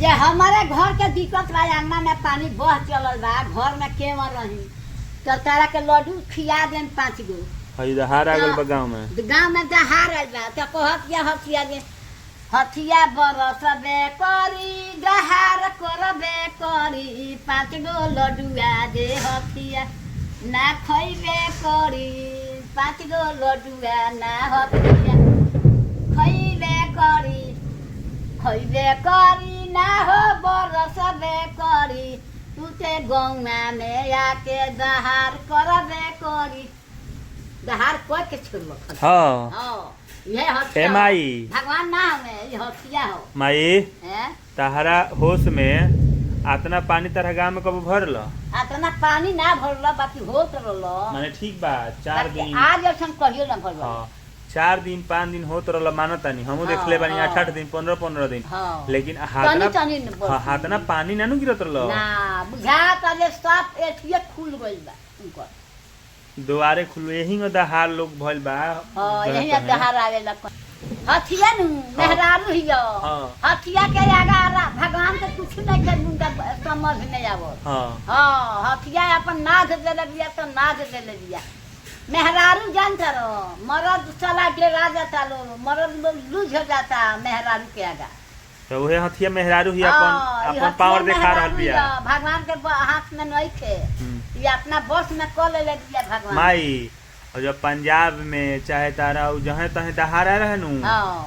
जे हमारे घर के दिक्कत बा, अंगना में पानी बह चलल बा, घर में केवल रही तो तारा के लड्डू खिया देन 5 गो। हई दहार आ गइल बा गांव में। गाँव में दहार आइल बा तो कहतिया हथिया जे हथिया बरसबे करी दहार करबे करी 5 गो लड्डुआ दे हथिया ना खइबे करी 5 गो लड्डुआ ना हथिया खइबे करी ना हो बरसबे करी तुते गौवा में आके दहार करबे करी। दहार कोई के छोड़लो हां ये ए हथिया माई भगवान ना हमें ये हथिया हो माई हैं। तहरा होश में आतना पानी तरह गांव में कब भरल? आतना पानी ना भरला बाकी होत रहलो माने ठीक बा 4 दिन आज ऐसा कहियो ना भरला। हाँ 4 दिन 5 दिन होत रहल मानता नहीं हमहू देखले बानी 8-8 दिन 15-15 दिन हाँ। लेकिन तनी न बरसी। हाथना पानी ना नु गिरत रहल ना बुझा तले सब एठिए खुल गइल बा उनकर। दुआरे खुल यही में दहार लोग भइल बा। हां यही दहार आवेला हथिया नु मेहरारू हियो। हां हथिया के आगा भगवान के कुछ नहीं के मुंडा समझ नहीं आवो। हां हां हथिया अपन नाद देले बिया तो नाद देले बिया। मेहरारू जानता रहो मर्द चला के राजा तालो मर्द लोग लूझ हो जाता मेहरारू के आगा। तो उहे हथिया मेहरारू ही अपन पावर दिखा रहल बिया। भगवान के हाथ में नहीं थे ये अपना बस में क ले दिया भगवान। माई और जब पंजाब में चाहे तारा जहाँ तहे दहार आ रहे नु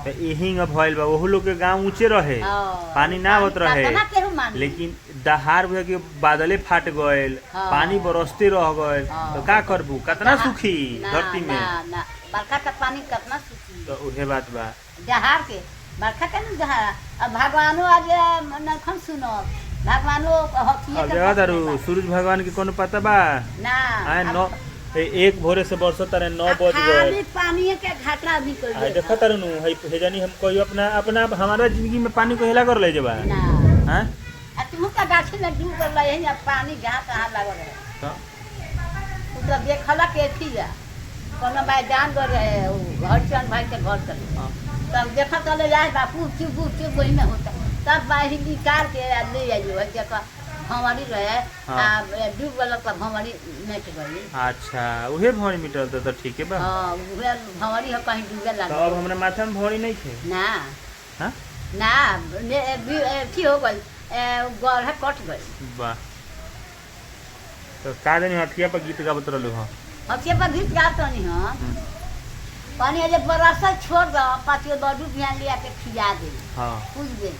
तो यही भइल बा ओहू लोग के गांव ऊंचे रहे पानी ना होत रहे लेकिन दहार बुझे के बादले फाट गइल पानी बरसते रह गइल तो का करबू कितना सुखी धरती में ना बरखा का पानी कितना सुखी तो उहे बात बा दहार के बरखा के न दहार अब भगवानो आज नखन सुनो भगवानो हथिया जगह दारू सूरज भगवान के कोनो पता बा ना आए नो एक भोरे से बरसो तारे 9 बज गए खाली पानी के घाटा भी कर आ देखा तारू नु हे जानी हम कोई अपना हमारा जिंदगी में पानी को हेला कर ले जबा ना हां आ तुम का गाछी में डूब गइल है या पानी घाट कहां लागल है तो तो देखला के थिया कोनो मैदान कर रहे घर चन भाई के घर कर तब देखा चले जाए बापू चुप वही में होता तब बाहर निकाल के ले आइयो देखा भंवरी रहे आ डूब गल का भंवरी मिट गई। अच्छा उहे भौरी मिटल तो ठीक है बा। हां उहे भंवरी हो कहीं डूबे लगा तो अब हमरा माथा में भौरी नहीं थे ना हां ना की हो गई गढ़ कट गई। वाह तो का दिन हथिया पर गीत गावत रहलु हां हथिया पर गीत गात नहीं हां पानी जब बरसा छोड़ दो 5 लड्डू बिहान लिया के खिया दे हां पूछ दे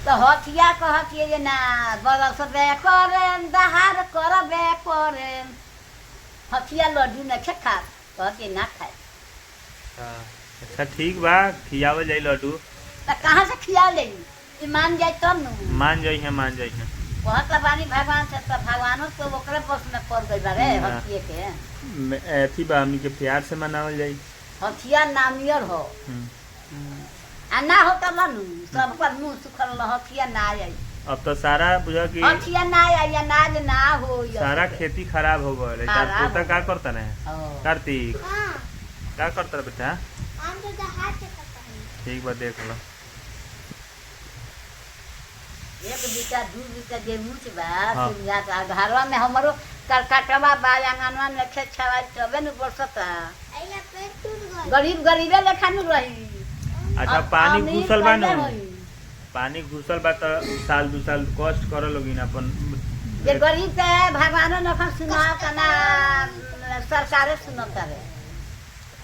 तो हथिया कहतिए जे ना बरसबे करें दहार करबे करें हथिया लड्डू न खा कहते ना खाए। अच्छा ठीक बा खियावल जाई लड्डू तो कहाँ से खिया ले मान जाए तब न मान जाई है कहत बानी भगवान से तो भगवानो तो ओकरे बस में पड़ गई बारे हथिये के एथी बा हमनी के प्यार से मनावल जाई हथिया नामियर हो आ ना हो तो मनू सब पर मुंह सुखल हथिया ना आई अब तो सारा बुझा कि हथिया ना आई अनाज ना हो सारा खेती खराब हो गए तार पोता का करता है कार्तिक का करता बेटा हम तो दहार से करता है ठीक बा देख लो एक बीटा 2 बीटा गेहूं से बा सिंगा का घरवा में हमरो करकटवा बा आंगनवा में खेत छवा तबे न बरसता आइला पेट टूट गई गरीबे लेखा न रही। अच्छा पानी घुसल बा न पानी घुसल बा तो साल 2 साल कष्ट कर लोगिन अपन जे गरीब के भगवानो न सुना तना सरकारे सुनता रे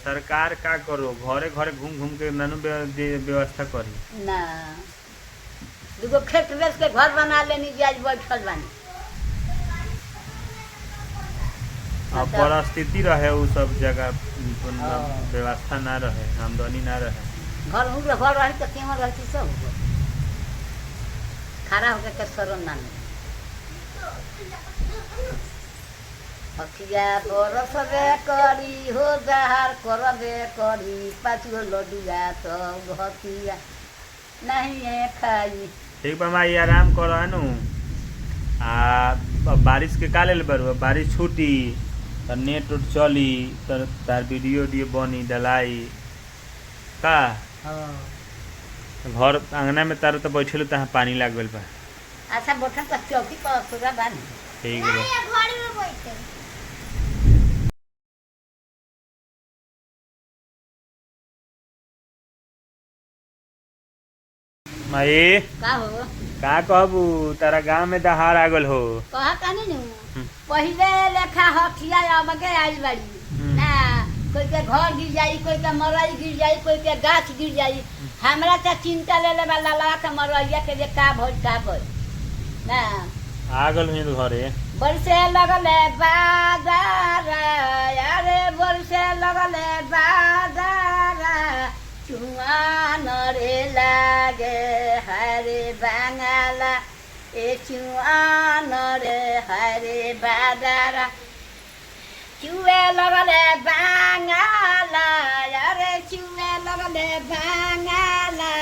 सरकार का करो घरे घरे घूम के नानू व्यवस्था करी ना दुगो खेत बेच के घर बना लेनी जाज बैठल बानी अब परिस्थिति रहे उ सब जगह व्यवस्था ना रहे आमदनी ना रहे घर रही तो केवल रहती सब खड़ा होकर के शरण ना हथिया बरसबे करी हो दहार करबे करी 5 गो लड्डुआ तो हथिया नहीं खाई। ठीक बा माई आराम करो है नु आ बारिश के का ले बरु बारिश छूटी तो नेट उट चली तो तार वीडियो बनी डलाई का घर अंगना में तार तो बैठलू तहाँ पानी लाग गइल बा। अच्छा बैठा तो चौकी पर पूरा बानी ठीक ना बा। ये घर में बैठे माई का हो का कहबू तारा गांव में दहाड़ आ गल हो। कहा कानी नु पहिले लेखा हथिया अब के आइल बाड़ी ना कोई के घर गिर जाई कोई के मरई गिर जाई कोई के गाछ गिर जाई हमरा त चिंता ले ले लाला के मरैया के जे का भइल ना आ गल हुई तो घरे बरसे लगले बाजार अरे बरसे लगले बाजार चुआन रे लागे हरे बांगाला ए चुआन रे हरे बाजार चुए लगले बांगाला अरे चुए लगले बांगाला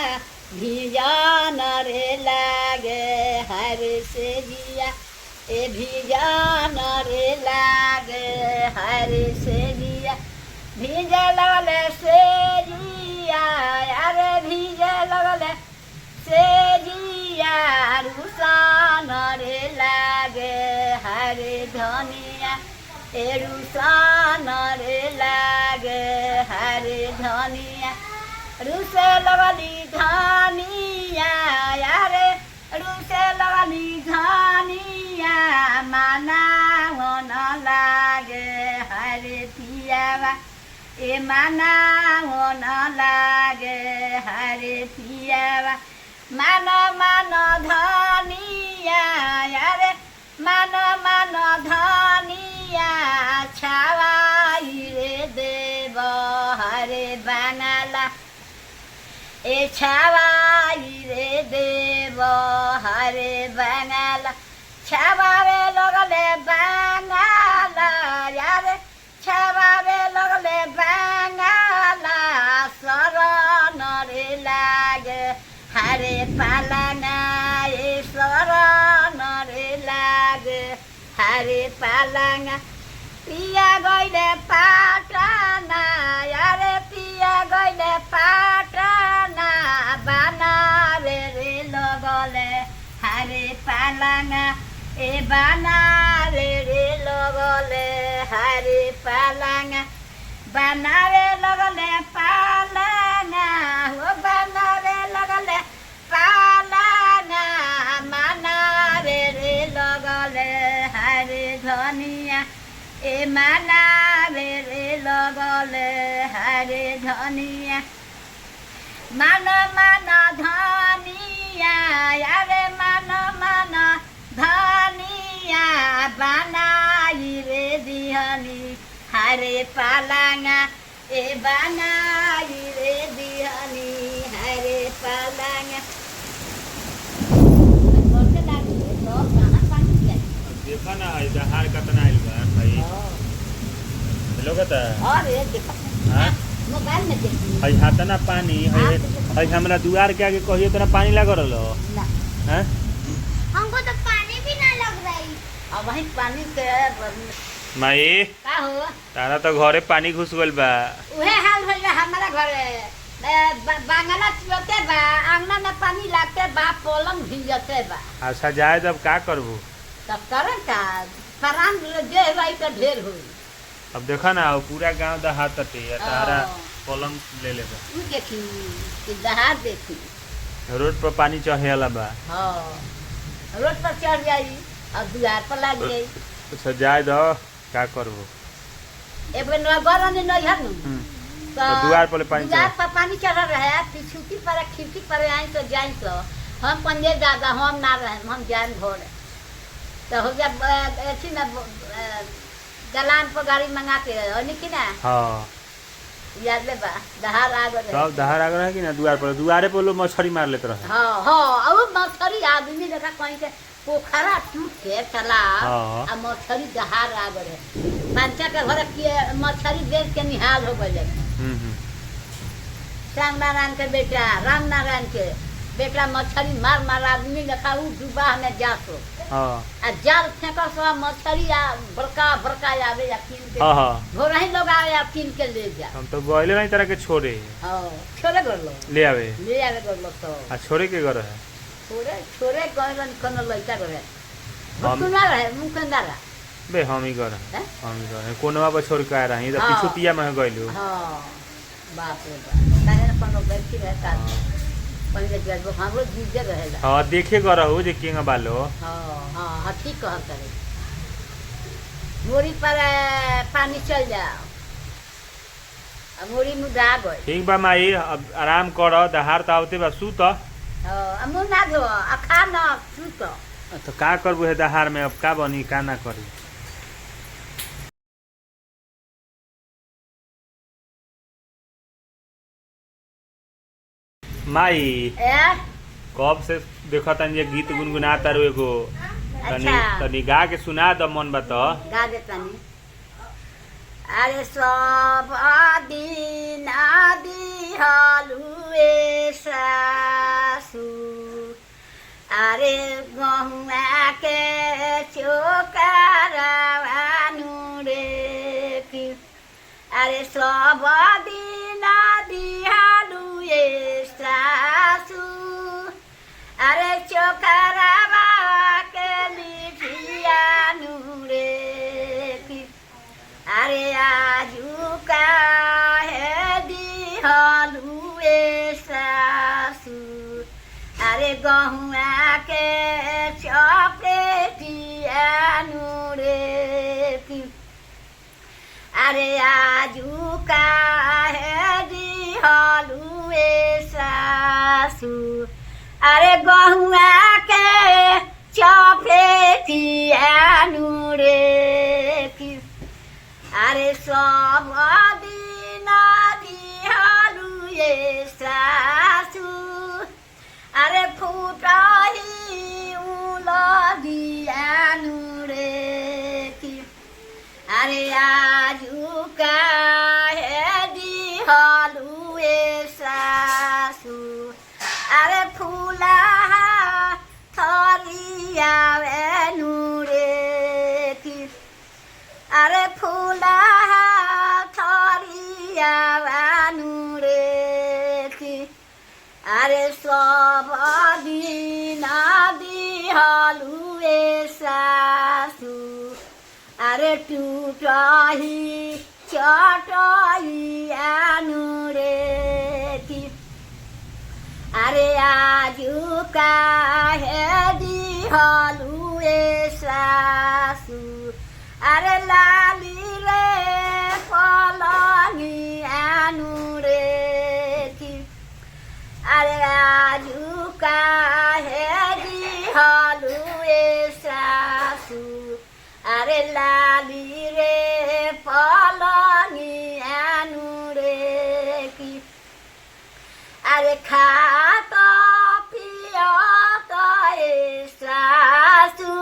भिजान रे लागे हरे से जिया ए भिजान रे लागे हरे से जिया भिजे लगले से जिया अरे भिजे लगले से जिया रुसान रे लागे हरे धनिया ए रुसान रे लागे हरे धनिया रुसे लगली धनिया यारे रुसे लगली धनिया माना होन लागे हरे पियावा ए माना होन लागे हरे पियावा मानो मानो धनिया यारे मानो मानो धनिया छावाई रे देव हरे बनाला ए छावाई रे देव हरे बांगाला छावावे लगले बांगाला यारे छावावे लगले बांगाला शरण रे लागे हरे पालाना ए शरण रे लागे हरे पालाना पिया गइले पाटना यारे पिया गइले पाटना बनावे रे लगले हरे पालाना ए बनावे रे लगले हरे पालाना बनावे लगले पालाना हो बनावे लगले पालाना मनावे रे लगले हरे धनिया ए मनावे रे लगले हरे धनिया मन मन धनिया अरे मन मन धनिया बनाई रे दिहनी हरे पालांगा ए बनाई रे दिहनी हरे पालांगा देखा ना दहाड़ कितना आइल बा भाई लोगता अरे देखो हां मोबाइल में देखी हई हाथना पानी हई हमरा दुआर के आगे कहियो तना पानी लागल रहलो ना हैं हमको तो पानी भी ना लग रही अब वही पानी के माई का हो तारा तो घरे पानी घुस गइल बा उहे हाल भइल हमारा घरे बांगला चुते बा आंगना में पानी लागते बा पलंग भिजते बा अच्छा जाए तब का करबू तब करे का परान दे भाई का ढेर होई अब देखा ना पूरा गांव दहाड़ तटे तारा पलंग ले ले बा उ देखी कि दहाड़ देखी रोड पर पानी चढ़ेला बा हाँ रोड पर चढ़ जाई और दुआर पर लग जाई अच्छा जाए दो का करबू एक बेर नगर ने नहीं है नु तो दुआर पर पानी दुआर पर पानी चढ़ रहा है पिछुकी पर खिड़की पर आई तो जाई तो हम पंजे दादा हम ना रहे हम जान घोड़े तो हो जा एथी ना दलान पर गाड़ी मंगा के ओनी की ना हां याद ले बा दहाड़ आ गए सब दहाड़ आ गए कि ना दुआरे पर लोग मछली मार लेते रहे हाँ हाँ अब मछली आदमी देखा कहीं के पोखरा टूट के तालाब हाँ। आ मछली दहाड़ आ गए पंचा के घर के मछली देख के निहाल हो गए श्याम नारायण के बेटा राम नारायण के बेटा मछली मार मार आदमी देखा उ डूबा में जातो हां आ जाल फेंका सब मछली आ बड़का बड़का आवे या कीन के हां हां घोड़ा ही लोग आवे या कीन के ले जा हम तो गइले नहीं तरह के छोड़े हां छोड़े कर लो ले आवे कर लो तो आ छोड़े के घर है छोड़े गइलन कन लइका रहे हम सुना रहे मुकंदारा बे हम ही घर हैं? हम ही घर कोनवा पर छोड़ के आ रही तो हाँ। पिछुतिया में गइलू हां बाप रे बाप काहे न कोनो व्यक्ति रहता पहिले जब हमरो जीजे रहेला हां देखे गर हो जे केंगा बालो हाँ ठीक कहत करे मोरी पर पानी चल जाओ मोरी मुदा गई ठीक बा माई अब आराम कर दहार त आवते बा सुत मुँह ना धो आ खा ना सूत तो का करबू है दहार में अब का बनी का ना करी माई कब से देखा तन ये गीत गुनगुनाता रो एगो तनी अच्छा। तनी गा के सुना द मन बा तो गा दे तनी अरे सब दिन दिहलुए सासु अरे गहुआ के चोकरावानु रे की अरे सब दिन दिहलुए सासु अरे चोकरावा के लिठियानु रे की अरे आजू का है दिहलुए सासु अरे गहुआ के चपेटियानु रे की अरे आजू का है दिहलुए सासु अरे गहुआ के चपेटियानु रे की अरे सब दिन दिहलुए सासु अरे फुटही उलदियानु रे की अरे आजू का है दिहलुए सासु अरे फूला थरियावेनु रे की अरे फूला थरियावेनु रे की अरे सब दिन दिहलुए सासु अरे टूटही चटहियानु रे की अरे आजू का है दिहलुए सासु अरे लाली रे पलंगियानु रे की अरे आजू का है दिहलुए सासु अरे लाली रे पलंगियानु रे की अरे खात पियत सासु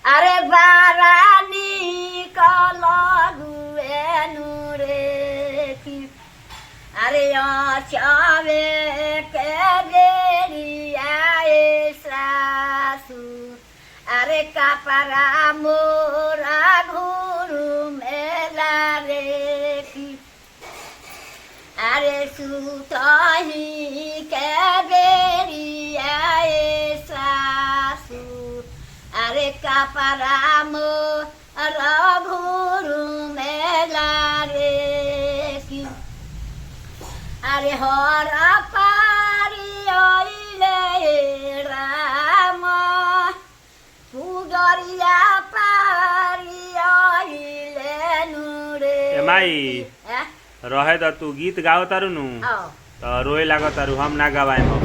अरे बारानी कलगुएनु रे की अरे चावे के बेरियाए सासु अरे कपड़ा मोरा घुरु मेला रे की अरे सुतही के बेरियाए सासु अरे कपड़ा मोरा घुरु मेला रे की अरे हर पारी आइले राम पुगरिया पारी आइले नुरे ए माई रहे त तू गीत गाओ तारू नु त रोए लागत तारू हम ना गवाएम हम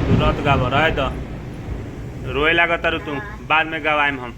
तू रत गाव रहे त रोए लागत तारू तू बाद में गवाएम हम